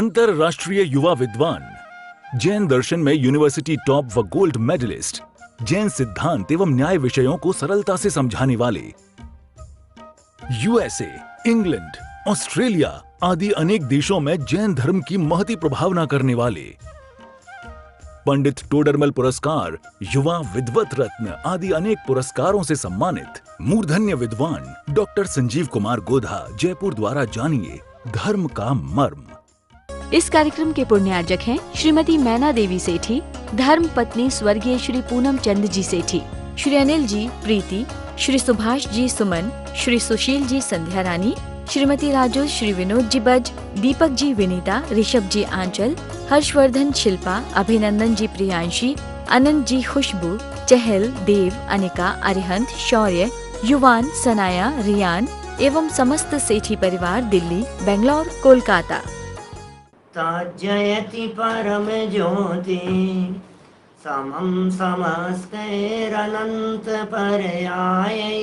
अंतरराष्ट्रीय युवा विद्वान, जैन दर्शन में यूनिवर्सिटी टॉप व गोल्ड मेडलिस्ट, जैन सिद्धांत एवं न्याय विषयों को सरलता से समझाने वाले, यूएसए, इंग्लैंड, ऑस्ट्रेलिया आदि अनेक देशों में जैन धर्म की महती प्रभावना करने वाले, पंडित टोडरमल पुरस्कार, युवा विद्वत रत्न आदि अनेक पुरस्कारों से सम्मानित मूर्धन्य विद्वान डॉक्टर संजीव कुमार गोधा जयपुर द्वारा जानिए धर्म का मर्म। इस कार्यक्रम के पुण्यार्जक हैं श्रीमती मैना देवी सेठी, धर्म पत्नी स्वर्गीय श्री पूनम चंद जी सेठी, श्री अनिल जी प्रीति, श्री सुभाष जी सुमन, श्री सुशील जी संध्या रानी, श्रीमती राजू, श्री विनोद जी बज, दीपक जी विनीता, ऋषभ जी आंचल, हर्षवर्धन शिल्पा, अभिनंदन जी प्रियांशी, अनंत जी खुशबू, चहल, देव, अनिका, अरिहंत, शौर्य, युवान, सनाया, रियान एवं समस्त सेठी परिवार दिल्ली, बेंगलोर, कोलकाता। जयति परम ज्योति समम समस्तैरनंत पर्यायै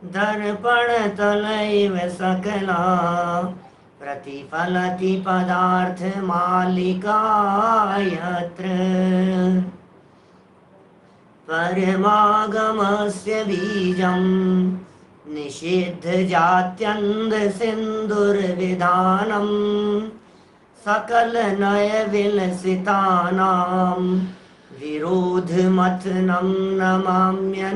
दर्पण तलैव सकला प्रतिफलति पदार्थ मालिका यत्र परमागमस्य बीजं निषिद्ध जात्यन्ध सिन्धुर्विधानं सकल नय विलसितानां विरोध मथनं नमाम्यनेकान्तं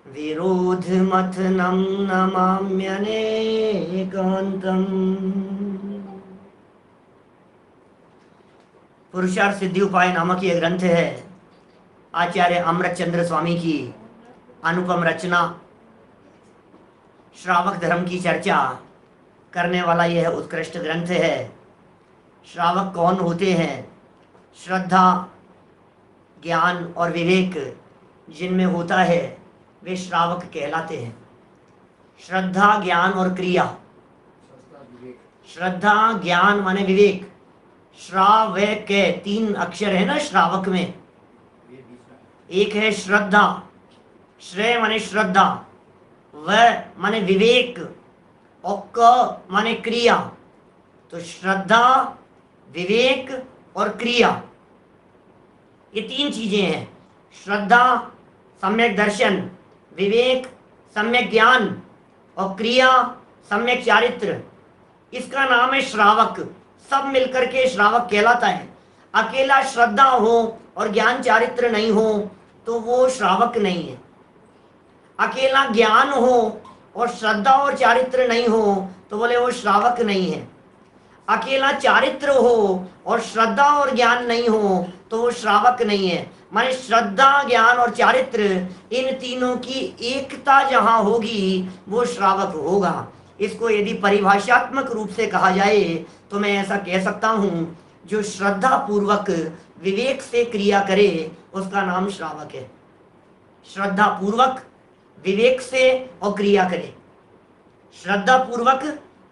विरोध मथनं नमाम्यनेकान्तं। पुरुषार्थ सिद्धि उपाय नामक ये ग्रंथ है आचार्य अमृतचंद्र स्वामी की अनुपम रचना। श्रावक धर्म की चर्चा करने वाला यह उत्कृष्ट ग्रंथ है। श्रावक कौन होते हैं? श्रद्धा, ज्ञान और विवेक जिनमें होता है वे श्रावक कहलाते हैं। श्रद्धा, ज्ञान और क्रिया। श्रद्धा, ज्ञान माने विवेक। श्रावक के 3 अक्षर है ना श्रावक में। एक है श्रद्धा, श्रेय माने श्रद्धा, व माने विवेक और क माने क्रिया। तो श्रद्धा, विवेक और क्रिया ये 3 चीजें हैं। श्रद्धा सम्यक दर्शन, विवेक सम्यक ज्ञान और क्रिया सम्यक चारित्र। इसका नाम है श्रावक। सब मिलकर के श्रावक कहलाता है। अकेला श्रद्धा हो और ज्ञान चारित्र नहीं हो तो वो श्रावक नहीं है। अकेला ज्ञान हो और श्रद्धा और चारित्र नहीं हो तो बोले वो श्रावक नहीं है। अकेला चारित्र हो और श्रद्धा और ज्ञान नहीं हो तो वो श्रावक नहीं है। माने श्रद्धा, ज्ञान और चारित्र इन तीनों की एकता जहां होगी वो श्रावक होगा। इसको यदि परिभाषात्मक रूप से कहा जाए तो मैं ऐसा कह सकता हूं, जो श्रद्धा पूर्वक विवेक से क्रिया करे उसका नाम श्रावक है। श्रद्धा पूर्वक विवेक से और क्रिया करे, श्रद्धा पूर्वक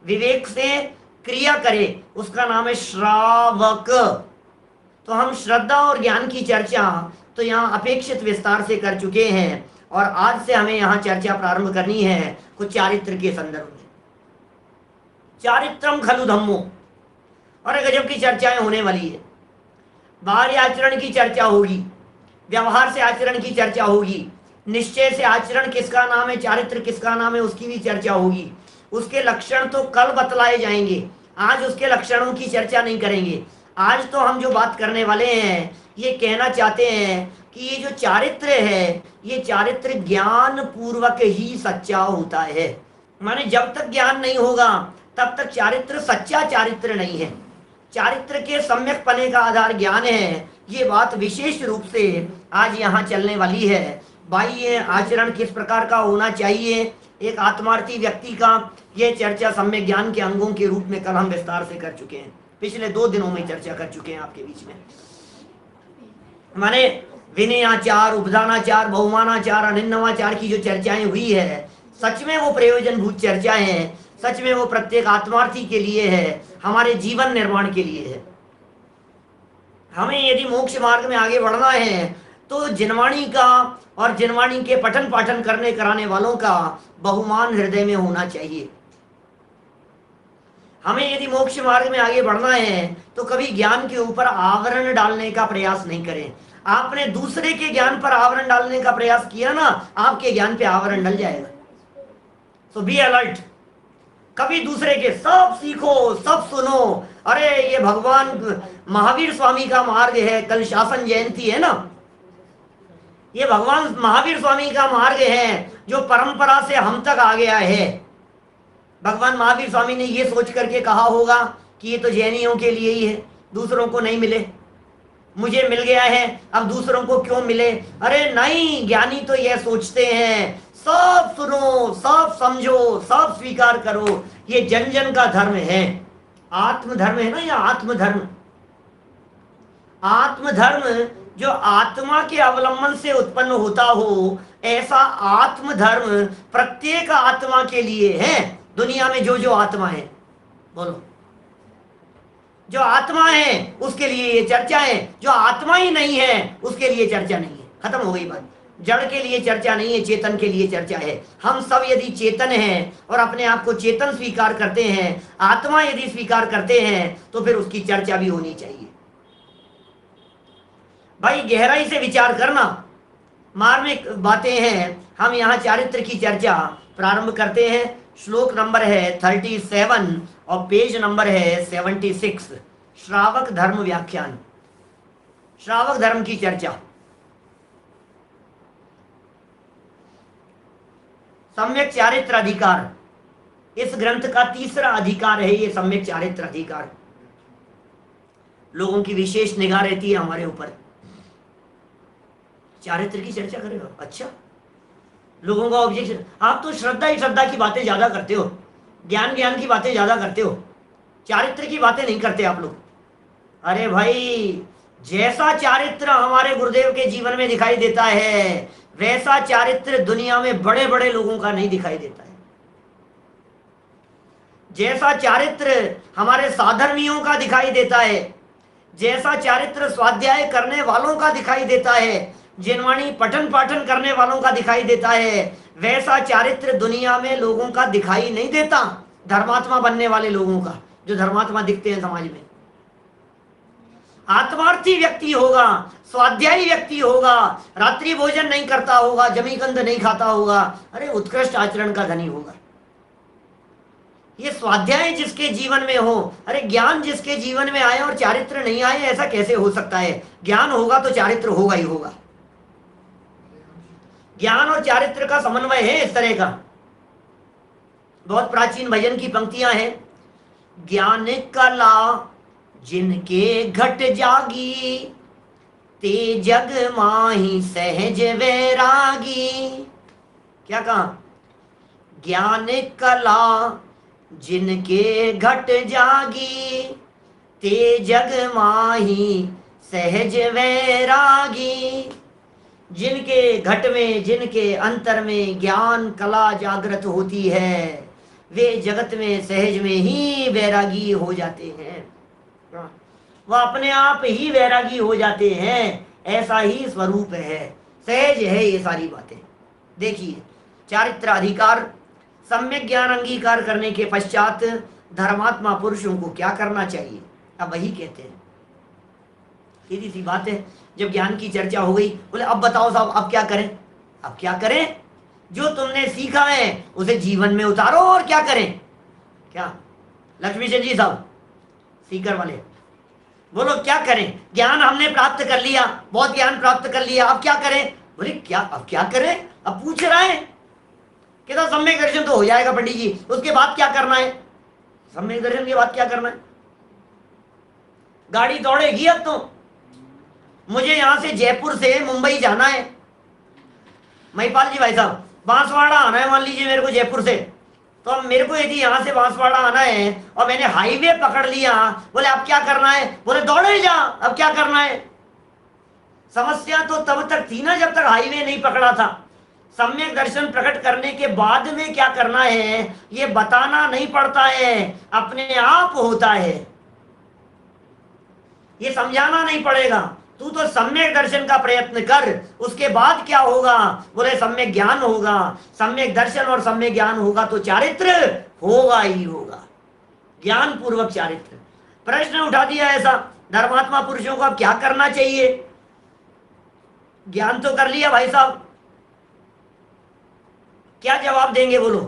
विवेक से क्रिया करे उसका नाम है श्रावक। तो हम श्रद्धा और ज्ञान की चर्चा तो यहाँ अपेक्षित विस्तार से कर चुके हैं और आज से हमें यहाँ चर्चा प्रारंभ करनी है कुछ चारित्र के संदर्भ में। चारित्रम खलु धम्मो, और गजब की चर्चाएं होने वाली है। बाहरी आचरण की चर्चा होगी, व्यवहार से आचरण की चर्चा होगी, निश्चय से आचरण किसका नाम है, चारित्र किसका नाम है, उसकी भी चर्चा होगी। उसके लक्षण तो कल बतलाए जाएंगे, आज उसके लक्षणों की चर्चा नहीं करेंगे। आज तो हम जो बात करने वाले हैं ये कहना चाहते हैं कि ये जो चारित्र है ये चारित्र ज्ञान पूर्वक ही सच्चा होता है। माने जब तक ज्ञान नहीं होगा तब तक चारित्र सच्चा चारित्र नहीं है। चारित्र के सम्यक पने का आधार ज्ञान है। ये बात विशेष रूप से आज यहाँ चलने वाली है। बाह्य आचरण किस प्रकार का होना चाहिए एक आत्मार्थी व्यक्ति का, यह चर्चा सम्यक ज्ञान के अंगों के रूप में कल हम विस्तार से कर चुके हैं। पिछले 2 दिनों में चर्चा कर चुके हैं आपके बीच में। माने विनयाचार, उपदानाचार, बहुमानाचार, अनिन्नवाचार की जो चर्चाएं हुई है सच में वो प्रयोजनभूत चर्चाएं हैं। सच में वो प्रत्येक आत्मार्थी के लिए है, हमारे जीवन निर्माण के लिए है। हमें यदि मोक्ष मार्ग में आगे बढ़ना है तो जिनवाणी का और जिनवाणी के पठन पाठन करने कराने वालों का बहुमान हृदय में होना चाहिए। हमें यदि मोक्ष मार्ग में आगे बढ़ना है तो कभी ज्ञान के ऊपर आवरण डालने का प्रयास नहीं करें। आपने दूसरे के ज्ञान पर आवरण डालने का प्रयास किया ना, आपके ज्ञान पे आवरण डल जाएगा। सो बी अलर्ट। कभी दूसरे के सब सीखो, सब सुनो। अरे ये भगवान महावीर स्वामी का मार्ग है, कल शासन जयंती है ना, ये भगवान महावीर स्वामी का मार्ग है जो परंपरा से हम तक आ गया है। भगवान महावीर स्वामी ने ये सोच करके कहा होगा कि ये तो जैनियों के लिए ही है, दूसरों को नहीं मिले, मुझे मिल गया है अब दूसरों को क्यों मिले। अरे नहीं, ज्ञानी तो यह सोचते हैं सब सुनो, सब समझो, सब स्वीकार करो, ये जन जन का धर्म है। आत्मधर्म है ना, या आत्मधर्म। आत्मधर्म जो आत्मा के अवलंबन से उत्पन्न होता हो, ऐसा आत्मधर्म प्रत्येक आत्मा के लिए है। दुनिया में जो जो आत्मा है, बोलो, जो आत्मा है उसके लिए ये चर्चा है, जो आत्मा ही नहीं है उसके लिए चर्चा नहीं है। खत्म हो गई बात। जड़ के लिए चर्चा नहीं है, चेतन के लिए चर्चा है। हम सब यदि चेतन हैं और अपने आप को चेतन स्वीकार करते हैं, आत्मा यदि स्वीकार करते हैं, तो फिर उसकी चर्चा भी होनी चाहिए। भाई गहराई से विचार करना, मार्मिक बातें हैं। हम यहाँ चारित्र की चर्चा प्रारंभ करते हैं। श्लोक नंबर है 37 और पेज नंबर है 76। श्रावक धर्म व्याख्यान, श्रावक धर्म की चर्चा। सम्यक चारित्र अधिकार इस ग्रंथ का तीसरा अधिकार है। ये सम्यक चारित्र अधिकार, लोगों की विशेष निगाह रहती है हमारे ऊपर। चारित्र की चर्चा करेगा, अच्छा, लोगों का ऑब्जेक्शन, आप तो श्रद्धा ही श्रद्धा की बातें ज्यादा करते हो, ज्ञान ज्ञान की बातें ज्यादा करते हो, चारित्र की बातें नहीं करते आप लोग। अरे भाई, जैसा चारित्र हमारे गुरुदेव के जीवन में दिखाई देता है, वैसा चारित्र दुनिया में बड़े बड़े लोगों का नहीं दिखाई देता है। जैसा चारित्र हमारे साधर्मियों का दिखाई देता है, जैसा चारित्र स्वाध्याय करने वालों का दिखाई देता है, जिनवाणी पठन पाठन करने वालों का दिखाई देता है, वैसा चारित्र दुनिया में लोगों का दिखाई नहीं देता। धर्मात्मा बनने वाले लोगों का, जो धर्मात्मा दिखते हैं समाज में। आत्मार्थी व्यक्ति होगा, स्वाध्यायी व्यक्ति होगा, रात्रि भोजन नहीं करता होगा, जमीगंध नहीं खाता होगा, अरे उत्कृष्ट आचरण का धनी होगा। ये स्वाध्याय जिसके जीवन में हो, अरे ज्ञान जिसके जीवन में आए और चारित्र नहीं आए, ऐसा कैसे हो सकता है? ज्ञान होगा तो चारित्र होगा ही होगा। ज्ञान और चारित्र का समन्वय है इस तरह का। बहुत प्राचीन भजन की पंक्तियां हैं। ज्ञान कला जिनके घट जागी, ते जग माही सहज वैरागी। क्या कहा? ज्ञान कला जिनके घट जागी, ते जग माही सहज वैरागी। जिनके घट में, जिनके अंतर में ज्ञान कला जागृत होती है, वे जगत में सहज में ही वैरागी हो जाते हैं। वह अपने आप ही वैरागी हो जाते हैं। ऐसा ही स्वरूप है, सहज है ये सारी बातें। देखिए, चारित्र अधिकार, सम्यक ज्ञान अंगीकार करने के पश्चात धर्मात्मा पुरुषों को क्या करना चाहिए, अब वही कहते हैं। सीधी सी बात है। जब ज्ञान की चर्चा हो गई, बोले अब बताओ साहब, अब क्या करें? अब क्या करें? जो तुमने सीखा है उसे जीवन में उतारो, और क्या करें? क्या लक्ष्मी चंद जी साहब सीकर वाले, बोलो क्या करें? ज्ञान हमने प्राप्त कर लिया, बहुत ज्ञान प्राप्त कर लिया, अब क्या करें? बोले क्या, अब क्या करें? अब पूछ रहा है कि तो सम्यक दर्शन तो हो जाएगा पंडित जी, उसके बाद क्या करना है? सम्यक दर्शन के बाद क्या करना है? गाड़ी दौड़ेगी अब तो। मुझे यहां से जयपुर से मुंबई जाना है, महिपाल जी भाई साहब, बांसवाड़ा आना है, मान लीजिए मेरे को जयपुर से, तो अब मेरे को यदि यहाँ से बांसवाड़ा आना है और मैंने हाईवे पकड़ लिया, बोले अब क्या करना है? बोले दौड़े जा, अब क्या करना है? समस्या तो तब तक थी ना जब तक हाईवे नहीं पकड़ा था। सम्यक दर्शन प्रकट करने के बाद में क्या करना है ये बताना नहीं पड़ता है, अपने आप होता है। ये समझाना नहीं पड़ेगा। तू तो सम्यक दर्शन का प्रयत्न कर, उसके बाद क्या होगा? बोले सम्यक ज्ञान होगा। सम्यक दर्शन और सम्यक ज्ञान होगा तो चारित्र होगा ही होगा। ज्ञान पूर्वक चारित्र। प्रश्न उठा दिया ऐसा, धर्मात्मा पुरुषों को अब क्या करना चाहिए? ज्ञान तो कर लिया भाई साहब, क्या जवाब देंगे बोलो?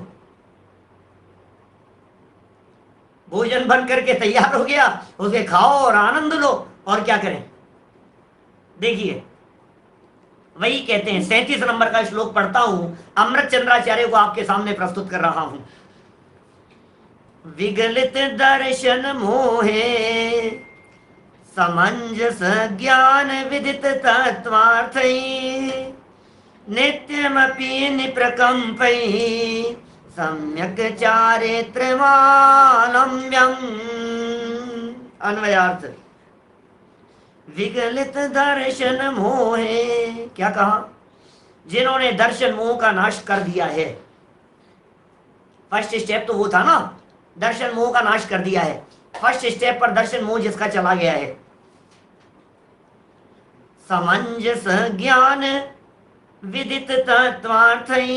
भोजन बन करके तैयार हो गया, उसे खाओ और आनंद लो, और क्या करें? देखिए वही कहते हैं, 37 नंबर का श्लोक पढ़ता हूं, अमृत चंद्राचार्य को आपके सामने प्रस्तुत कर रहा हूं। विगलित दर्शन मोहे समंजस ज्ञान विदित तत्वार्थै नित्यमपि निप्रकम्पै सम्यक चारित्रमालम्ब्यम्। अन्वयार्थ, विगलित दर्शन मोहे, क्या कहा? जिन्होंने दर्शन मोह का नाश कर दिया है। फर्स्ट स्टेप तो वो था ना, दर्शन मोह का नाश कर दिया है। फर्स्ट स्टेप पर दर्शन मोह जिसका चला गया है। समंजस ज्ञान विदित तत्वार्थै,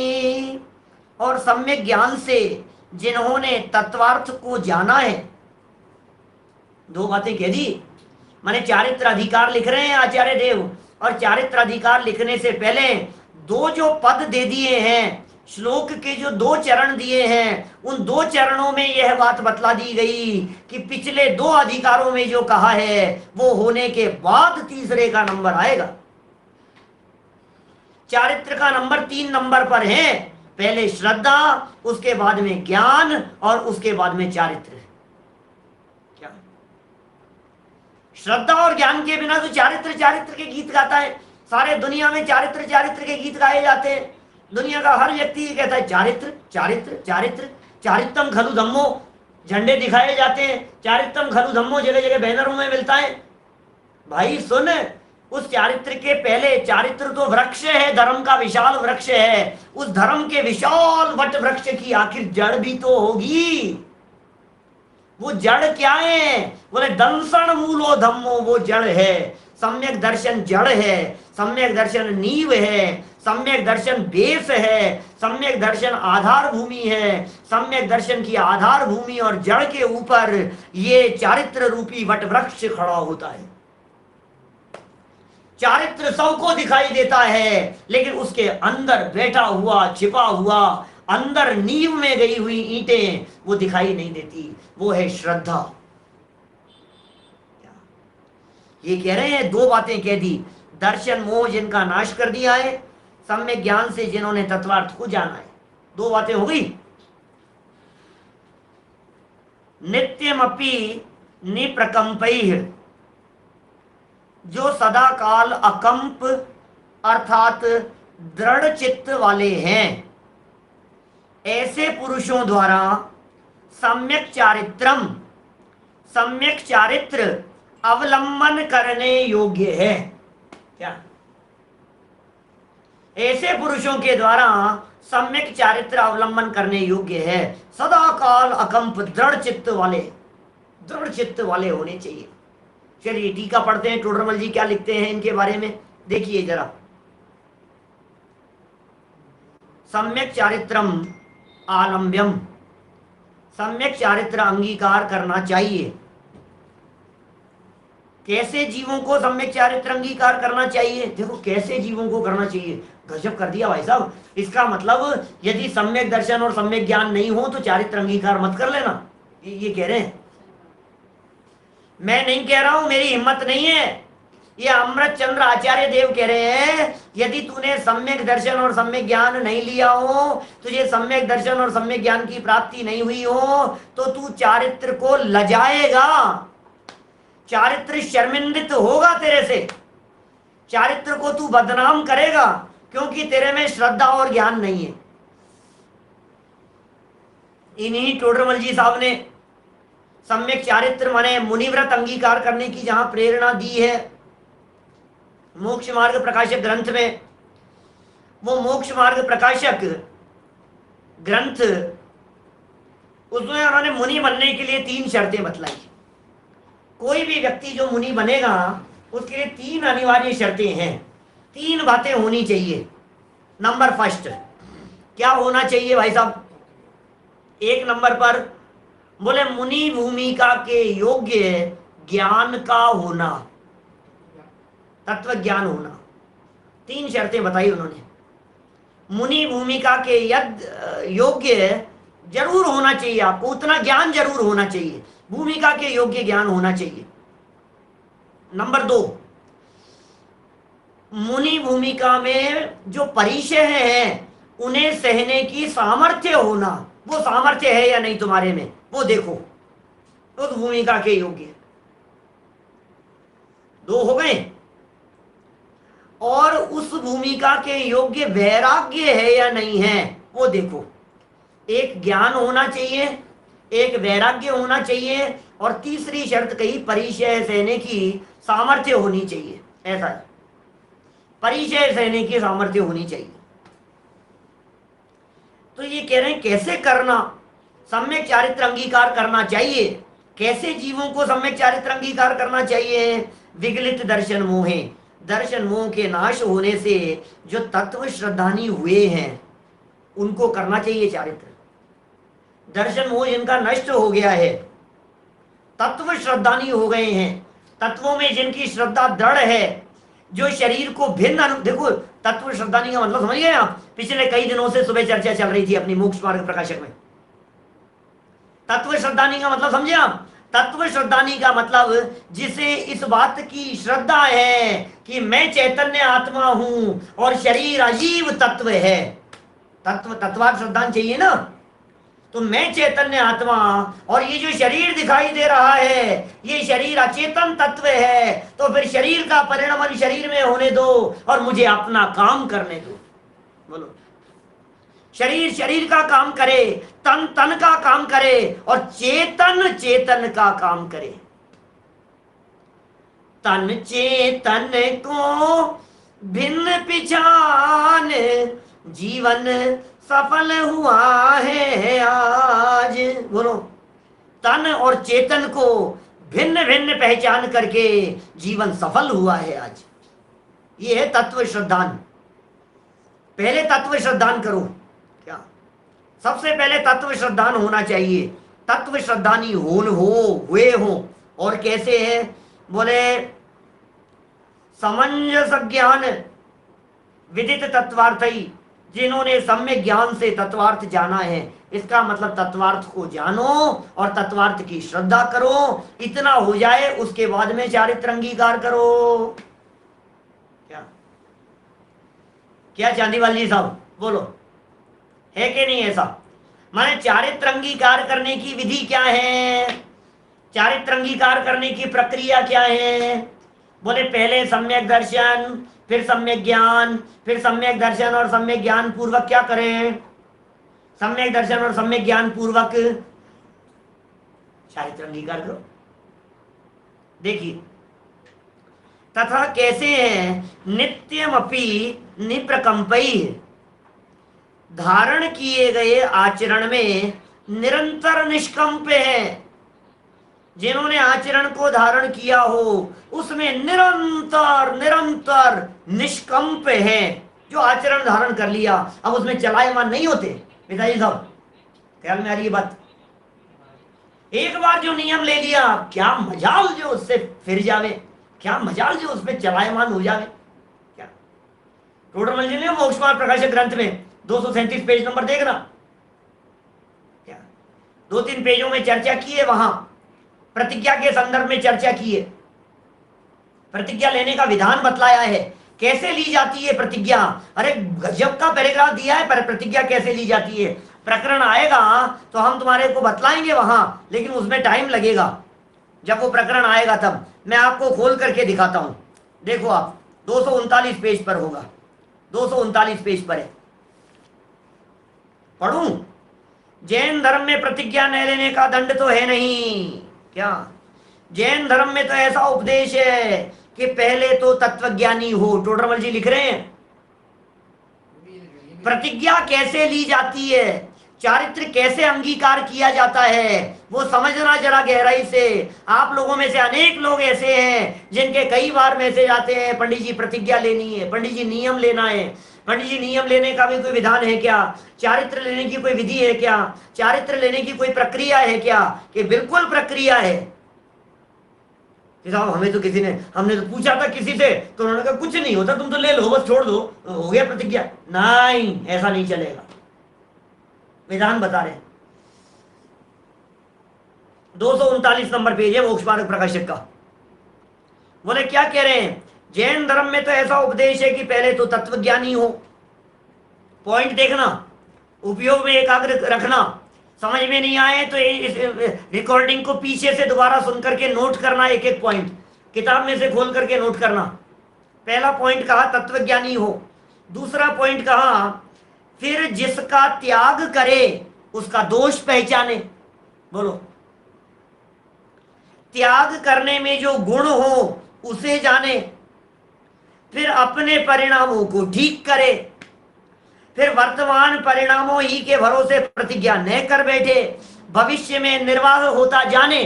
और सम्यक ज्ञान से जिन्होंने तत्वार्थ को जाना है। दो बातें कह दी, माने चारित्र अधिकार लिख रहे हैं आचार्य देव, और चारित्र अधिकार लिखने से पहले दो जो पद दे दिए हैं, श्लोक के जो 2 चरण दिए हैं, उन 2 चरणों में यह बात बतला दी गई कि पिछले 2 अधिकारों में जो कहा है वो होने के बाद तीसरे का नंबर आएगा। चारित्र का नंबर 3 नंबर पर है, पहले श्रद्धा, उसके बाद में ज्ञान, और उसके बाद में चारित्र। क्या श्रद्धा और ज्ञान के बिना तो चारित्र चारित्र के गीत गाता है। सारे दुनिया में चारित्र चारित्र के गीत गाए जाते हैं। दुनिया का हर व्यक्ति ये कहता है चारित्र चारित्र चारित्र, चारित्रम खलु धम्मो, झंडे दिखाए जाते हैं, चारित्रम खलु धम्मो जगह जगह बैनरों में मिलता है। भाई सुन, उस चारित्र के पहले, चारित्र तो वृक्ष है, धर्म का विशाल वृक्ष है, उस धर्म के विशाल वट वृक्ष की आखिर जड़ भी तो होगी। वो जड़ क्या है? बोले दंसन मूलो धम्मो, वो जड़ है। सम्यक दर्शन जड़ है, सम्यक दर्शन नींव है, सम्यक दर्शन बेस है, सम्यक दर्शन आधार भूमि है। सम्यक दर्शन की आधार भूमि और जड़ के ऊपर ये चारित्र रूपी वट वृक्ष खड़ा होता है। चारित्र सबको दिखाई देता है, लेकिन उसके अंदर बैठा हुआ, छिपा हुआ, अंदर नींव में गई हुई ईंटें वो दिखाई नहीं देती। वो है श्रद्धा। ये कह रहे हैं, 2 बातें कह दी, दर्शन मोह जिनका नाश कर दिया है, सम्यक ज्ञान से जिन्होंने तत्वार्थ को जाना है। 2 बातें हो गई। नित्यमपि निप्रकंपैः, जो सदा काल अकंप अर्थात दृढ़ चित्त वाले हैं, ऐसे पुरुषों द्वारा सम्यक चारित्रम, सम्यक चारित्र अवलंबन करने योग्य है। क्या? ऐसे पुरुषों के द्वारा सम्यक चारित्र अवलंबन करने योग्य है। सदा काल अकंप दृढ़ चित्त वाले होने चाहिए। चलिए टीका पढ़ते हैं, टोडरमल जी क्या लिखते हैं इनके बारे में, देखिए जरा। सम्यक चारित्रम आलम्ब्यम, सम्यक चारित्र अंगीकार करना चाहिए। कैसे जीवों को सम्यक चारित्र अंगीकार करना चाहिए? देखो कैसे जीवों को करना चाहिए, गजब कर दिया भाई साहब। इसका मतलब यदि सम्यक दर्शन और सम्यक ज्ञान नहीं हो तो चारित्र अंगीकार मत कर लेना, ये कह रहे हैं। मैं नहीं कह रहा हूं, मेरी हिम्मत नहीं है, ये अमृत चंद्र आचार्य देव कह रहे हैं। यदि तूने सम्यक दर्शन और सम्यक ज्ञान नहीं लिया हो, तुझे सम्यक दर्शन और सम्यक ज्ञान की प्राप्ति नहीं हुई हो, तो तू चारित्र को लजाएगा, चारित्र शर्मिंदित होगा तेरे से, चारित्र को तू बदनाम करेगा, क्योंकि तेरे में श्रद्धा और ज्ञान नहीं है। इन्हीं टोडरमल जी साहब ने सम्यक चारित्र माने मुनिव्रत अंगीकार करने की जहां प्रेरणा दी है मोक्ष मार्ग प्रकाशक ग्रंथ में, वो मोक्ष मार्ग प्रकाशक ग्रंथ, उसमें उन्होंने मुनि बनने के लिए 3 शर्तें बतलाई। कोई भी व्यक्ति जो मुनि बनेगा उसके लिए 3 अनिवार्य शर्तें हैं, 3 बातें होनी चाहिए। नंबर फर्स्ट क्या होना चाहिए भाई साहब? 1 नंबर पर बोले मुनि भूमिका के योग्य ज्ञान का होना, तत्व ज्ञान होना। 3 शर्तें बताई उन्होंने। मुनि भूमिका के योग्य जरूर होना चाहिए, आपको उतना ज्ञान जरूर होना चाहिए, भूमिका के योग्य ज्ञान होना चाहिए। नंबर 2, मुनि भूमिका में जो परिचय है उन्हें सहने की सामर्थ्य होना। वो सामर्थ्य है या नहीं तुम्हारे में, वो देखो, उस भूमिका के योग्य। 2 हो गए। और उस भूमिका के योग्य वैराग्य है या नहीं है, वो देखो। एक ज्ञान होना चाहिए, एक वैराग्य होना चाहिए, और तीसरी शर्त कही परिचय सहने की सामर्थ्य होनी चाहिए। ऐसा है, परिचय सहने की सामर्थ्य होनी चाहिए। तो ये कह रहे हैं कैसे करना, सम्यक चारित्र अंगीकार करना चाहिए। कैसे जीवों को सम्यक चारित्र अंगीकार करना चाहिए? विगलित दर्शन मोहे, दर्शन मोह के नाश होने से जो तत्व श्रद्धानी हुए हैं उनको करना चाहिए चारित्र। दर्शन मोह जिनका नष्ट हो गया है, तत्व श्रद्धानी हो गए हैं, तत्वों में जिनकी श्रद्धा दृढ़ है, जो शरीर को भिन्न देखो, तत्व श्रद्धानी का मतलब समझ गए आप? पिछले कई दिनों से सुबह चर्चा चल रही थी अपनी मोक्ष मार्ग प्रकाशक में। तत्व श्रद्धानी का मतलब समझे आप? तत्व श्रद्धानी का मतलब जिसे इस बात की श्रद्धा है कि मैं चैतन्य आत्मा हूं और शरीर अजीव तत्व है। तत्वार्थ श्रद्धान चाहिए ना। तो मैं चैतन्य आत्मा और ये जो शरीर दिखाई दे रहा है ये शरीर अचेतन तत्व है, तो फिर शरीर का परिणमन शरीर में होने दो और मुझे अपना काम करने दो। बोलो, शरीर शरीर का काम करे, तन तन का काम करे और चेतन चेतन का काम करे। तन चेतन को भिन्न पहचान जीवन सफल हुआ है आज। बोलो, तन और चेतन को भिन्न भिन्न पहचान करके जीवन सफल हुआ है आज। ये है तत्व श्रद्धान। पहले तत्व श्रद्धान करो। क्या सबसे पहले तत्व श्रद्धान होना चाहिए। तत्व श्रद्धानी हुए हो। और कैसे है? बोले समंजस ज्ञान विदित तत्वार्थी, जिन्होंने सम्यक ज्ञान से तत्वार्थ जाना है। इसका मतलब तत्वार्थ को जानो और तत्वार्थ की श्रद्धा करो। इतना हो जाए उसके बाद में चारित्र अंगीकार करो। क्या चांदीवाल जी साहब बोलो, है कि नहीं ऐसा? माने चारित्र अंगीकार करने की विधि क्या है? चारित्र अंगीकार करने की प्रक्रिया क्या है? बोले पहले सम्यक दर्शन, फिर सम्यक ज्ञान, फिर सम्यक दर्शन और सम्यक ज्ञान पूर्वक क्या करें? सम्यक दर्शन और सम्यक ज्ञान पूर्वक चारित्र अंगीकार करो। देखिए, तथा कैसे है? नित्यमपि निप्रकंपई, धारण किए गए आचरण में निरंतर निष्कंप है। जिन्होंने आचरण को धारण किया हो उसमें निरंतर निरंतर निष्कंप है। जो आचरण धारण कर लिया अब उसमें चलायमान नहीं होते। पिताजी साहब ख्याल में आ रही है बात? एक बार जो नियम ले लिया, क्या मजाल जो उससे फिर जावे, क्या मजाल जो उसमें चलायमान हो जावे। क्या टोडरमल जी ने मोक्ष मार्ग प्रकाशक ग्रंथ में 237 पेज नंबर देखना, क्या 2-3 पेजों में चर्चा की है। वहां प्रतिज्ञा के संदर्भ में चर्चा की है। प्रतिज्ञा लेने का विधान बतलाया है, कैसे ली जाती है प्रतिज्ञा। अरे गजब का पैराग्राफ दिया है, पर प्रतिज्ञा कैसे ली जाती है। प्रकरण आएगा तो हम तुम्हारे को बतलाएंगे वहां, लेकिन उसमें टाइम लगेगा। जब वो प्रकरण आएगा तब मैं आपको खोल करके दिखाता हूं। देखो आप 239 पेज पर होगा, 239 पेज पर है। पढ़ूं? जैन धर्म में प्रतिज्ञा न लेने का दंड तो है नहीं। क्या जैन धर्म में तो ऐसा उपदेश है कि पहले तो तत्वज्ञानी हो। टोडरमल जी लिख रहे हैं प्रतिज्ञा कैसे ली जाती है, चारित्र कैसे अंगीकार किया जाता है, वो समझना जरा गहराई से। आप लोगों में से अनेक लोग ऐसे हैं जिनके कई बार मैसेज आते हैं, पंडित जी प्रतिज्ञा लेनी है, पंडित जी नियम लेना है। पंडित जी नियम लेने का भी कोई विधान है क्या, चारित्र लेने की कोई विधि है क्या, चारित्र लेने की कोई प्रक्रिया है क्या, कि बिल्कुल प्रक्रिया है। साहब हमें तो किसी ने, हमने तो पूछा था किसी से तो उन्होंने कहा कुछ नहीं होता, तुम तो ले लो बस, छोड़ दो, हो गया प्रतिज्ञा। नहीं, ऐसा नहीं चलेगा, विधान बता रहे। 239 नंबर पेज है मोक्ष मार्ग प्रकाशक का। बोले क्या कह रहे हैं, जैन धर्म में तो ऐसा उपदेश है कि पहले तो तत्वज्ञानी हो। पॉइंट देखना, उपयोग में एकाग्र रखना, समझ में नहीं आए तो इस रिकॉर्डिंग को पीछे से दोबारा सुन करके नोट करना, एक एक पॉइंट किताब में से खोल करके नोट करना। पहला पॉइंट कहा तत्वज्ञानी हो, दूसरा पॉइंट कहा फिर जिसका त्याग करे उसका दोष पहचाने। बोलो, त्याग करने में जो गुण हो उसे जाने, फिर अपने परिणामों को ठीक करे, फिर वर्तमान परिणामों ही के भरोसे प्रतिज्ञा न कर बैठे, भविष्य में निर्वाह होता जाने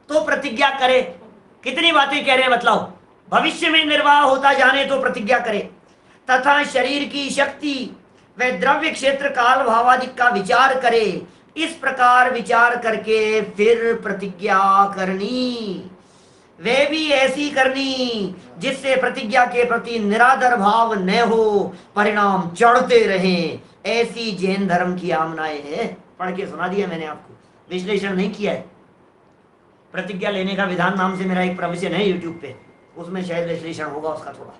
तो प्रतिज्ञा करे। कितनी बातें कह रहे हैं बतलाओ, भविष्य में निर्वाह होता जाने तो प्रतिज्ञा करे, तथा शरीर की शक्ति व द्रव्य क्षेत्र काल भावादि का विचार करे। इस प्रकार विचार करके फिर प्रतिज्ञा करनी, वे भी ऐसी करनी जिससे प्रतिज्ञा के प्रति निरादर भाव न हो, परिणाम चढ़ते रहें। ऐसी जैन धर्म की आमनाएं हैं। पढ़ के सुना दिया मैंने आपको, विश्लेषण नहीं किया है। प्रतिज्ञा लेने का विधान नाम से मेरा एक प्रवचन है यूट्यूब पे, उसमें शायद विश्लेषण होगा उसका, थोड़ा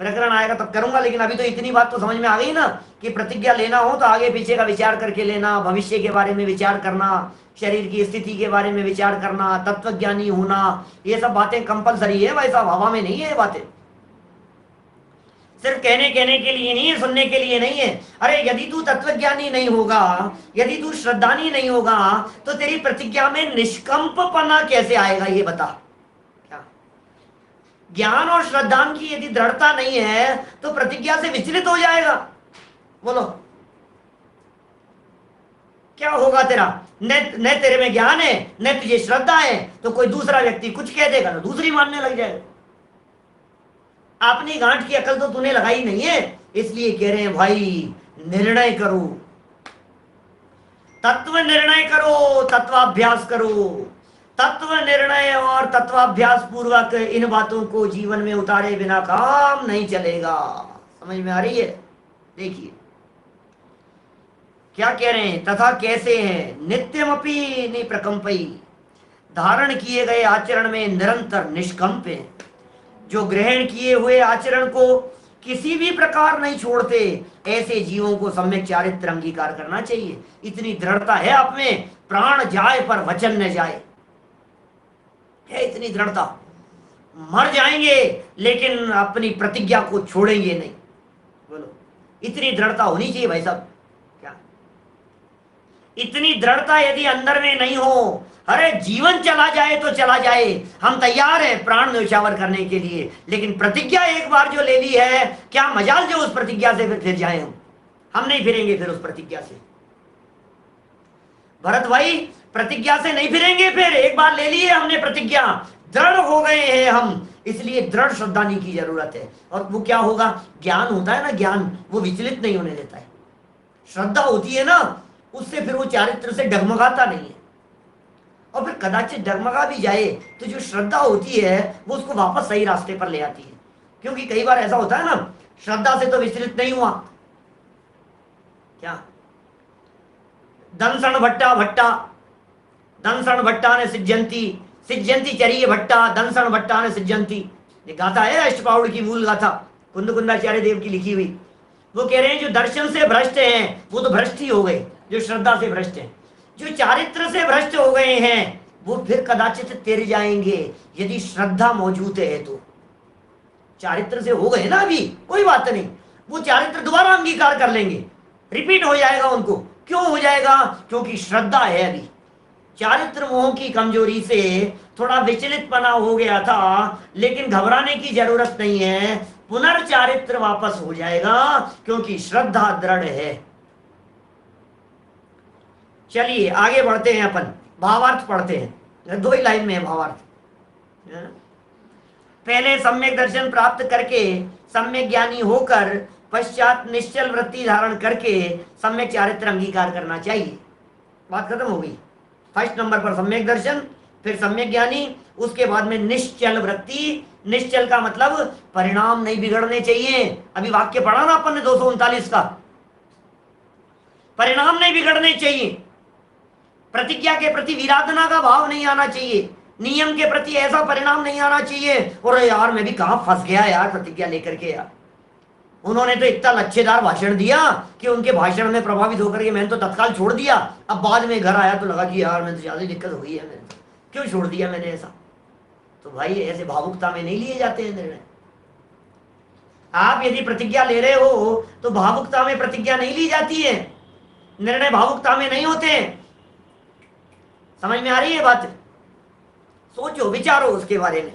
प्रकरण आएगा तब करूंगा। लेकिन अभी तो इतनी बात तो समझ में आ गई ना कि प्रतिज्ञा लेना हो तो आगे पीछे का विचार करके लेना, भविष्य के बारे में विचार करना, शरीर की स्थिति के बारे में विचार करना, तत्वज्ञानी होना, ये सब बातें कंपलसरी है भाई साहब, हवा में नहीं है ये बातें। सिर्फ कहने के लिए नहीं है, सुनने के लिए नहीं है। अरे यदि तू तत्वज्ञानी नहीं होगा, यदि तू श्रद्धानी नहीं होगा तो तेरी प्रतिज्ञा में निष्कंपपना कैसे आएगा ये बता। क्या ज्ञान और श्रद्धा की यदि दृढ़ता नहीं है तो प्रतिज्ञा से विचलित हो जाएगा। बोलो क्या होगा तेरा, न तेरे में ज्ञान है न तुझे श्रद्धा है, तो कोई दूसरा व्यक्ति कुछ कह देगा तो दूसरी मानने लग जाएगा। अपनी गांठ की अकल तो तूने लगाई नहीं है, इसलिए कह रहे हैं भाई निर्णय करो, तत्व निर्णय करो, तत्वाभ्यास करो। तत्व निर्णय और तत्वाभ्यास पूर्वक इन बातों को जीवन में उतारे बिना काम नहीं चलेगा। समझ में आ रही है? देखिए क्या कह रहे हैं, तथा कैसे हैं, नित्यमपि निप्रकंपई, धारण किए गए आचरण में निरंतर निष्कंप है, जो ग्रहण किए हुए आचरण को किसी भी प्रकार नहीं छोड़ते, ऐसे जीवों को सम्यक चारित्र अंगीकार करना चाहिए। इतनी दृढ़ता है आप में, प्राण जाए पर वचन न जाए, है इतनी दृढ़ता। मर जाएंगे लेकिन अपनी प्रतिज्ञा को छोड़ेंगे नहीं। बोलो इतनी दृढ़ता होनी चाहिए भाई साहब। क्या इतनी दृढ़ता यदि अंदर में नहीं हो, अरे जीवन चला जाए तो चला जाए, हम तैयार हैं प्राण न्यौछावर करने के लिए, लेकिन प्रतिज्ञा एक बार जो ले ली है, क्या मजाल जो उस प्रतिज्ञा से फिर जाए। हम नहीं फिरेंगे फिर उस प्रतिज्ञा से। भरत भाई प्रतिज्ञा से नहीं फिरेंगे फिर, एक बार ले लिए हमने प्रतिज्ञा, दृढ़ हो गए हैं हम, इसलिए दृढ़ श्रद्धानी की जरूरत है। और वो क्या होगा, ज्ञान होता है ना, ज्ञान वो विचलित नहीं होने देता है। श्रद्धा होती है ना, उससे फिर वो चारित्र से डगमगाता नहीं है। और फिर कदाचित डगमगा भी जाए तो जो श्रद्धा होती है वो उसको वापस सही रास्ते पर ले आती है। क्योंकि कई बार ऐसा होता है ना, श्रद्धा से तो विचलित नहीं हुआ, क्या दंसण भट्टा भट्टा, दंसण भट्टा ने सिज्जंती, सिज्जंती चरिये भट्टा, दंसण भट्टा ने सिज्जंती। ये गाथा है अष्टपाउड़ की मूल गाथा, कुंदकुंदाचार्य देव की लिखी हुई। वो कह रहे हैं जो दर्शन से भ्रष्ट हैं वो तो भ्रष्ट ही हो गए, जो श्रद्धा से भ्रष्ट हैं। जो चारित्र से भ्रष्ट हो गए हैं वो फिर कदाचित तिर जाएंगे यदि श्रद्धा मौजूद है तो। चारित्र से हो गए ना अभी, कोई बात नहीं, वो चारित्र दोबारा अंगीकार कर लेंगे, रिपीट हो जाएगा उनको। क्यों हो जाएगा? क्योंकि श्रद्धा है। अभी चारित्र मोह की कमजोरी से थोड़ा विचलितपना हो गया था, लेकिन घबराने की जरूरत नहीं है, पुनर्चारित्र वापस हो जाएगा क्योंकि श्रद्धा दृढ़ है। चलिए आगे बढ़ते हैं, अपन भावार्थ पढ़ते हैं। 2 ही लाइन में है भावार्थ। पहले सम्यक दर्शन प्राप्त करके सम्यक ज्ञानी होकर पश्चात निश्चल वृत्ति धारण करके सम्यक चारित्र अंगीकार करना चाहिए। बात खत्म हो गई। फर्स्ट नंबर पर सम्यक दर्शन, फिर सम्यक ज्ञानी, उसके बाद में निश्चल वृत्ति। निश्चल का मतलब परिणाम नहीं बिगड़ने चाहिए। अभी वाक्य पढ़ा ना अपन ने 239 का, परिणाम नहीं बिगड़ने चाहिए, प्रतिज्ञा के प्रति विराधना का भाव नहीं आना चाहिए, नियम के प्रति ऐसा परिणाम नहीं आना चाहिए और यार मैं भी कहां फंस गया यार प्रतिज्ञा लेकर के। यार उन्होंने तो इतना लच्छेदार भाषण दिया कि उनके भाषण में प्रभावित होकर के मैंने तो तत्काल छोड़ दिया। अब बाद में घर आया तो लगा कि यार मैं तो ज्यादा दिक्कत हो गई है, मैंने क्यों छोड़ दिया मैंने ऐसा। तो भाई ऐसे भावुकता में नहीं लिए जाते हैं निर्णय। आप यदि प्रतिज्ञा ले रहे हो तो भावुकता में प्रतिज्ञा नहीं ली जाती है, निर्णय भावुकता में नहीं होते। समझ में आ रही है बात? सोचो विचारो उसके बारे में।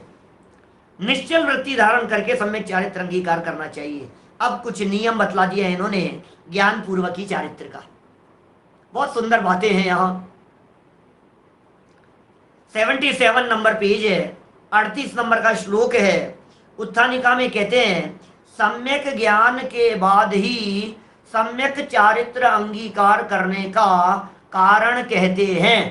निश्चल वृत्ति धारण करके सम्यक चारित्र अंगीकार करना चाहिए। अब कुछ नियम बतला दिया है इन्होंने ज्ञान पूर्वक ही चारित्र का। बहुत सुंदर बातें हैं यहां। 77 नंबर पेज है, 38 नंबर का श्लोक है। उत्थानिका में कहते हैं सम्यक ज्ञान के बाद ही सम्यक चारित्र अंगीकार करने का कारण कहते हैं।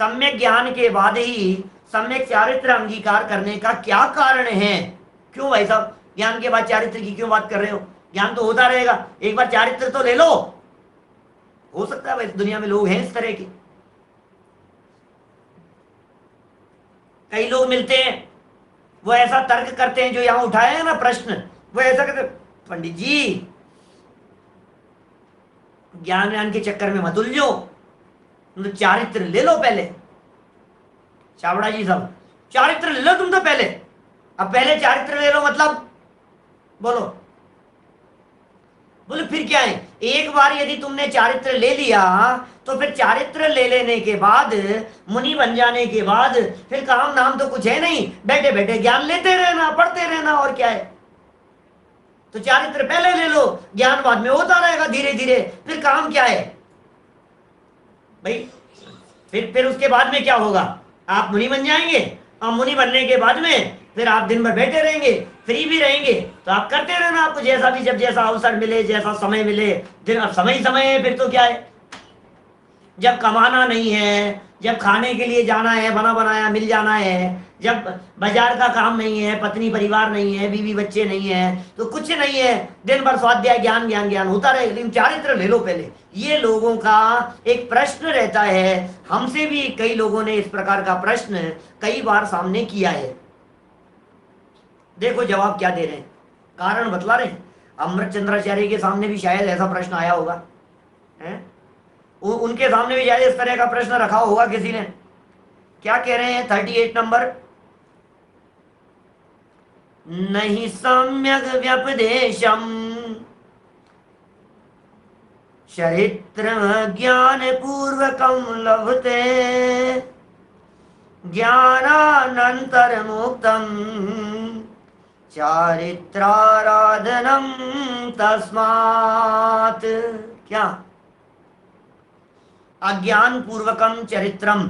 सम्यक ज्ञान के बाद ही सम्यक चारित्र अंगीकार करने का क्या कारण है? क्यों भाई साहब ज्ञान के बाद चारित्र की क्यों बात कर रहे हो? ज्ञान तो होता रहेगा, एक बार चारित्र तो ले लो। हो सकता है भाई दुनिया में लोग हैं इस तरह के, कई लोग मिलते हैं वो ऐसा तर्क करते हैं जो यहां उठाया है ना प्रश्न, वो ऐसा कहते पंडित जी ज्ञान के चक्कर में मत उलझो, तो चारित्र ले लो पहले। चावड़ा जी साहब चारित्र ले लो तुम तो पहले। अब पहले चारित्र ले लो मतलब बोलो, बोले फिर क्या है? एक बार यदि तुमने चारित्र ले लिया तो फिर चारित्र ले लेने के बाद मुनि बन जाने के बाद फिर काम नाम तो कुछ है नहीं, बैठे बैठे ज्ञान लेते रहना, पढ़ते रहना, और क्या है? तो चारित्र पहले ले लो, ज्ञान बाद में होता रहेगा धीरे धीरे, फिर काम क्या है भाई? फिर उसके बाद में क्या होगा? आप मुनि बन जाएंगे और मुनि बनने के बाद में फिर आप दिन भर बैठे रहेंगे, फ्री भी रहेंगे, तो आप करते रहना, आपको जैसा भी जब जैसा अवसर मिले, जैसा समय मिले। दिन अब समय ही समय है, फिर तो क्या है? जब कमाना नहीं है, जब खाने के लिए जाना है, बना बनाया मिल जाना है, जब बाजार का काम नहीं है, पत्नी परिवार नहीं है, बीवी बच्चे नहीं है, तो कुछ नहीं है, दिन भर स्वाध्याय ज्ञान ज्ञान ज्ञान होता रहेगा। लेकिन चारित्र ले लो पहले, ये लोगों का एक प्रश्न रहता है। हमसे भी कई लोगों ने इस प्रकार का प्रश्न कई बार सामने किया है। देखो जवाब क्या दे रहे हैं, कारण बतला रहे हैं। अमृत चंद्राचार्य के सामने भी शायद ऐसा प्रश्न आया होगा, है? उनके सामने भी शायद इस तरह का प्रश्न रखा होगा किसी ने। क्या कह रहे हैं 38 नंबर? नहीं सम्यक व्यपदेशम चरित्र ज्ञान पूर्वकम लभते ज्ञानानंतर मुक्तम चारित्राराधनम तस्मात्। क्या? अज्ञान पूर्वकम चरित्रम,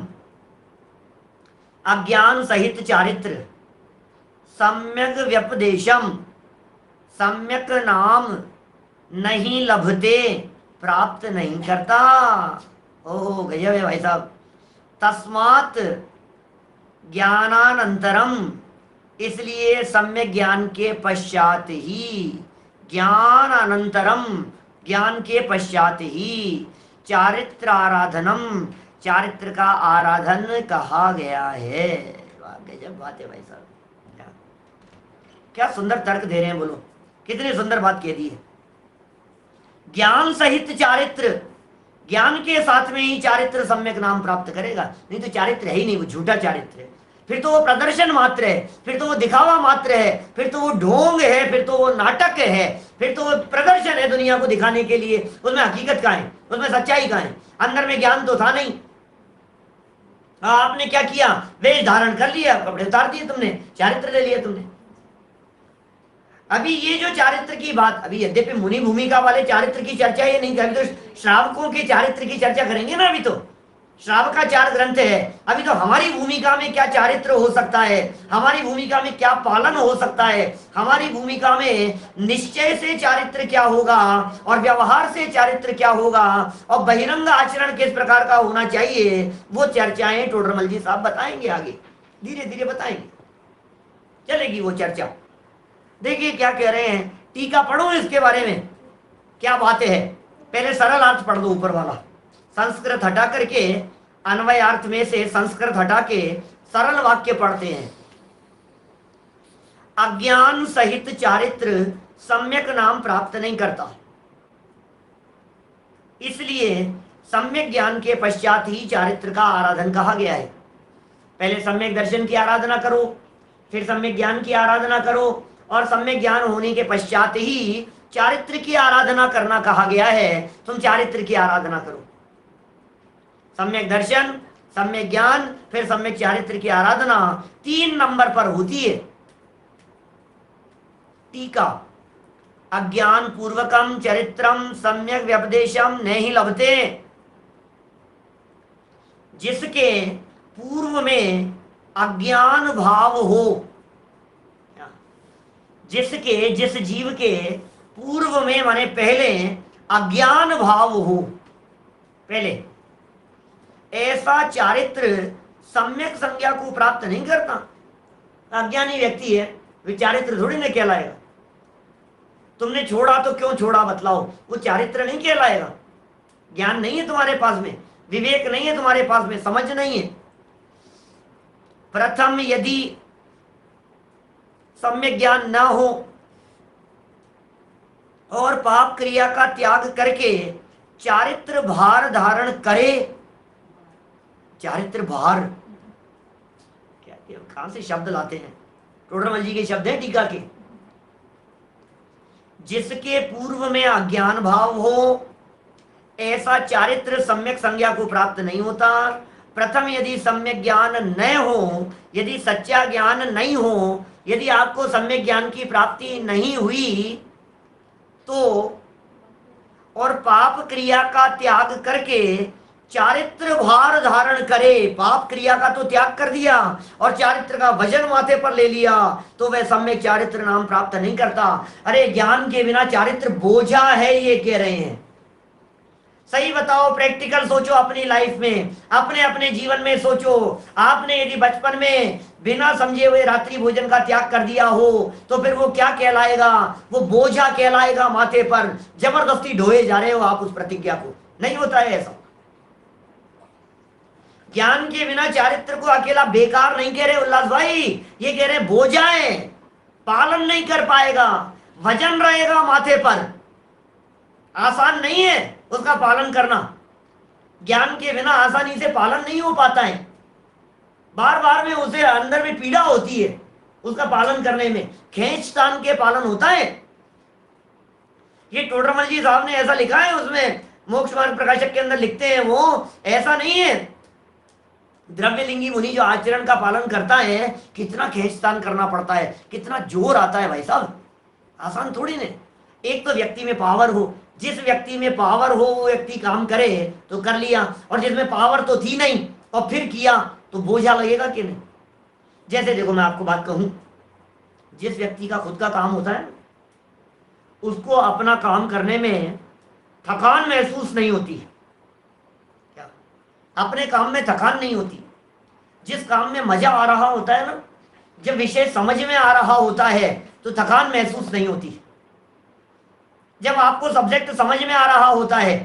अज्ञान सहित चारित्र, सम्यक व्यपदेशम, सम्यक नाम नहीं लभते, प्राप्त नहीं करता। ओहो गजब है भाई साहब। तस्मात् ज्ञानानंतरम, इसलिए सम्यक ज्ञान के पश्चात ही, ज्ञान अनंतरम, ज्ञान के पश्चात ही चारित्र आराधनम, चारित्र का आराधन कहा गया है। गजब बात है भाई साहब, क्या सुंदर तर्क दे रहे हैं, बोलो कितनी सुंदर बात कह दी है। ज्ञान सहित चारित्र, ज्ञान के साथ में ही चारित्र सम्यक नाम प्राप्त करेगा, नहीं तो चारित्र है ही नहीं, वो झूठा चारित्र है, फिर तो वो प्रदर्शन मात्र है, फिर तो वो दिखावा मात्र है, फिर तो वो ढोंग है, फिर तो वो नाटक है, फिर तो वो प्रदर्शन है दुनिया को दिखाने के लिए। उसमें हकीकत कहाँ है? उसमें सच्चाई कहाँ है? अंदर में ज्ञान तो था नहीं। आपने क्या किया? वेश धारण कर लिया, कपड़े उतार दिए तुमने, चारित्र ले लिया तुमने। अभी ये जो चारित्र की बात, अभी यद्यपि मुनि भूमिका वाले चारित्र की चर्चा ये नहीं कर, अभी तो श्रावकों के चारित्र की चर्चा करेंगे ना। अभी तो श्रावक का 4 ग्रंथ है। अभी तो हमारी भूमिका में क्या चारित्र हो सकता है, हमारी भूमिका में क्या पालन हो सकता है, हमारी भूमिका में निश्चय से चारित्र क्या होगा और व्यवहार से चारित्र क्या होगा और बहिरंग आचरण किस प्रकार का होना चाहिए, वो चर्चाएं टोडरमल जी साहब बताएंगे। आगे धीरे धीरे बताएंगे, चलेगी वो चर्चा। देखिए क्या कह रहे हैं, टीका पढ़ो इसके बारे में, क्या बातें हैं। पहले सरल अर्थ पढ़ दो ऊपर वाला, संस्कृत हटा करके अन्वय अर्थ में से संस्कृत हटा के सरल वाक्य पढ़ते हैं। अज्ञान सहित चारित्र सम्यक नाम प्राप्त नहीं करता, इसलिए सम्यक ज्ञान के पश्चात ही चारित्र का आराधन कहा गया है। पहले सम्यक दर्शन की आराधना करो, फिर सम्यक ज्ञान की आराधना करो, और सम्यक ज्ञान होने के पश्चात ही चारित्र की आराधना करना कहा गया है। तुम चारित्र की आराधना करो, सम्यक दर्शन, सम्यक ज्ञान, फिर सम्यक चारित्र की आराधना 3 नंबर पर होती है। टीका, अज्ञान पूर्वकम चरित्रम सम्यक व्यपदेशम नहीं लभते। जिसके पूर्व में अज्ञान भाव हो, जिसके जिस जीव के पूर्व में माने पहले अज्ञान भाव हो, पहले ऐसा चारित्र सम्यक संज्ञा को प्राप्त नहीं करता। अज्ञानी व्यक्ति है, वे चारित्र थोड़ी ना कहलाएगा। तुमने छोड़ा तो क्यों छोड़ा बतलाओ, वो चारित्र नहीं कहलाएगा। ज्ञान नहीं है तुम्हारे पास में, विवेक नहीं है तुम्हारे पास में, समझ नहीं है। प्रथम यदि सम्यक ज्ञान न हो और पाप क्रिया का त्याग करके चारित्र भार धारण करे, चारित्र भार क्या, कहां से शब्द लाते हैं, टोडरमल जी के शब्द हैं टीका के। जिसके पूर्व में अज्ञान भाव हो, ऐसा चारित्र सम्यक संज्ञा को प्राप्त नहीं होता। प्रथम यदि सम्यक ज्ञान न हो, यदि सच्चा ज्ञान नहीं हो, यदि आपको सम्यक ज्ञान की प्राप्ति नहीं हुई तो, और पाप क्रिया का त्याग करके चारित्र भार धारण करे, पाप क्रिया का तो त्याग कर दिया और चारित्र का वजन माथे पर ले लिया, तो वह सम्यक चारित्र नाम प्राप्त नहीं करता। अरे ज्ञान के बिना चारित्र बोझा है, ये कह रहे हैं। सही बताओ, प्रैक्टिकल सोचो अपनी लाइफ में, अपने अपने जीवन में सोचो। आपने यदि बचपन में बिना समझे हुए रात्रि भोजन का त्याग कर दिया हो तो फिर वो क्या कहलाएगा, वो बोझा कहलाएगा माथे पर। जबरदस्ती ढोए जा रहे हो आप उस प्रतिज्ञा को, नहीं होता है ऐसा। ज्ञान के बिना चारित्र को अकेला बेकार नहीं कह रहे उल्लास भाई, ये कह रहे बोझा है, पालन नहीं कर पाएगा, वजन रहेगा माथे पर, आसान नहीं है उसका पालन करना। ज्ञान के बिना आसानी से पालन नहीं हो पाता है, बार बार में उसे अंदर में पीड़ा होती है उसका पालन करने में, खींचतान के पालन होता है। ये टोडरमल जी साहब ने ऐसा लिखा है, उसमें मोक्ष मार्ग प्रकाशक के अंदर लिखते हैं, वो ऐसा नहीं है। द्रव्यलिंगी मुनि जो आचरण का पालन करता है, कितना खींचतान करना पड़ता है, कितना जोर आता है भाई साहब, आसान थोड़ी ने। एक तो व्यक्ति में पावर हो, जिस व्यक्ति में पावर हो वो व्यक्ति काम करे तो कर लिया, और जिसमें पावर तो थी नहीं और फिर किया तो बोझा लगेगा कि नहीं। जैसे देखो मैं आपको बात कहूं, जिस व्यक्ति का खुद का काम होता है उसको अपना काम करने में थकान महसूस नहीं होती है। क्या अपने काम में थकान नहीं होती। जिस काम में मजा आ रहा होता है ना, जब विषय समझ में आ रहा होता है तो थकान महसूस नहीं होती। जब आपको सब्जेक्ट समझ में आ रहा होता है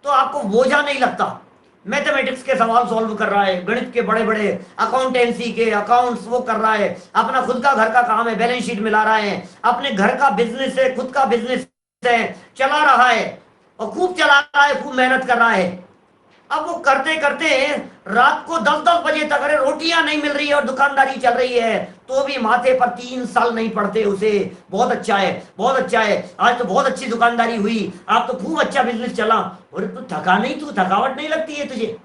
तो आपको बोझा नहीं लगता। मैथमेटिक्स के सवाल सॉल्व कर रहा है, गणित के बड़े बड़े अकाउंटेंसी के अकाउंट्स वो कर रहा है, अपना खुद का घर का काम है, बैलेंस शीट मिला रहा है, अपने घर का बिजनेस है, खुद का बिजनेस है, चला रहा है और खूब चला रहा है, खूब मेहनत कर रहा है। अब वो करते करते रात को 10-10 बजे तक, अरे रोटियां नहीं मिल रही है और दुकानदारी चल रही है तो भी माथे पर 3 साल नहीं पड़ते उसे। बहुत अच्छा है, बहुत अच्छा है, आज तो बहुत अच्छी दुकानदारी हुई, आज तो खूब अच्छा बिजनेस चला। और तू थका नहीं, तू थकावट नहीं लगती है तुझे,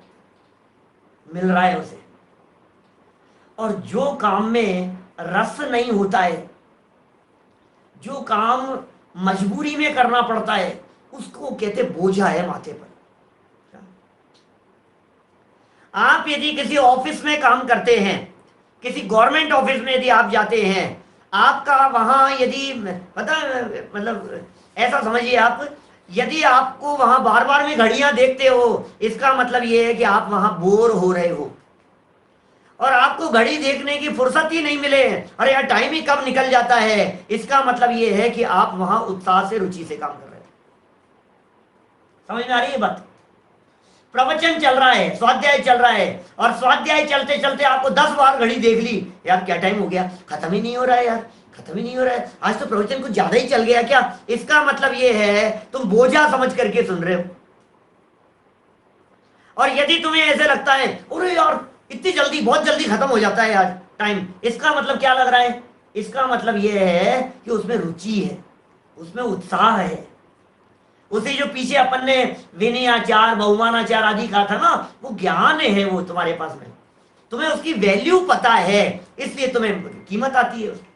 मिल रहा है उसे। और जो काम में रस नहीं होता है, जो काम मजबूरी में करना पड़ता है, उसको कहते बोझा है माथे पर। आप यदि किसी ऑफिस में काम करते हैं, किसी गवर्नमेंट ऑफिस में यदि आप जाते हैं, आपका वहां यदि पता मतलब ऐसा समझिए आप, यदि आपको वहां बार बार में घड़ियां देखते हो, इसका मतलब ये है कि आप वहां बोर हो रहे हो और आपको घड़ी देखने की फुर्सत ही नहीं मिले, अरे यार टाइम ही कब निकल जाता है, इसका मतलब ये है कि आप वहां उत्साह से रुचि से काम कर रहे हो। समझ में आ रही है बात? प्रवचन चल रहा है, स्वाध्याय चल रहा है, और स्वाध्याय चलते चलते आपको 10 बार घड़ी देख ली, यार क्या टाइम हो गया, खत्म ही नहीं हो रहा है यार, खत्म ही नहीं हो रहा है, आज तो प्रवचन कुछ ज्यादा ही चल गया क्या, इसका मतलब ये है तुम बोझा समझ करके सुन रहे हो। और यदि तुम्हें ऐसे लगता है अरे यार इतनी जल्दी, बहुत जल्दी खत्म हो जाता है आज टाइम, इसका मतलब क्या लग रहा है, इसका मतलब ये है कि उसमें रुचि है, उसमें उत्साह है। उसी जो पीछे अपन ने विनयाचार, बहुमानाचार आदि कहा था ना, वो ज्ञान है, वो तुम्हारे पास में, तुम्हें उसकी वैल्यू पता है, इसलिए तुम्हें कीमत आती है उसकी।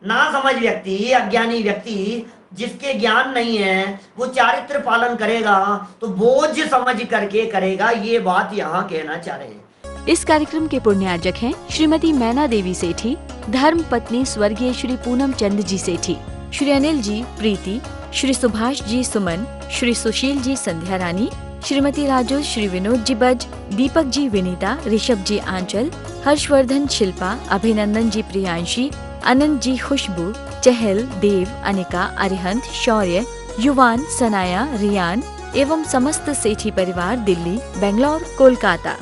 ना समझ व्यक्ति, अज्ञानी व्यक्ति, जिसके ज्ञान नहीं है, वो चारित्र पालन करेगा तो बोझ समझ करके करेगा, ये बात यहाँ कहना चाह रहे हैं। इस कार्यक्रम के पुण्यार्जक हैं श्रीमती मैना देवी सेठी, धर्म पत्नी स्वर्गीय श्री पूनम चंद जी सेठी, श्री अनिल जी प्रीति, श्री सुभाष जी सुमन, श्री सुशील जी संध्या रानी, श्रीमती राजू, श्री विनोद जी बज, दीपक जी विनीता, ऋषभ जी आंचल, हर्षवर्धन शिल्पा, अभिनंदन जी प्रियांशी, अनंत जी खुशबू, चहल, देव, अनिका, अरिहंत, शौर्य, युवान, सनाया, रियान एवं समस्त सेठी परिवार दिल्ली, बेंगलोर, कोलकाता।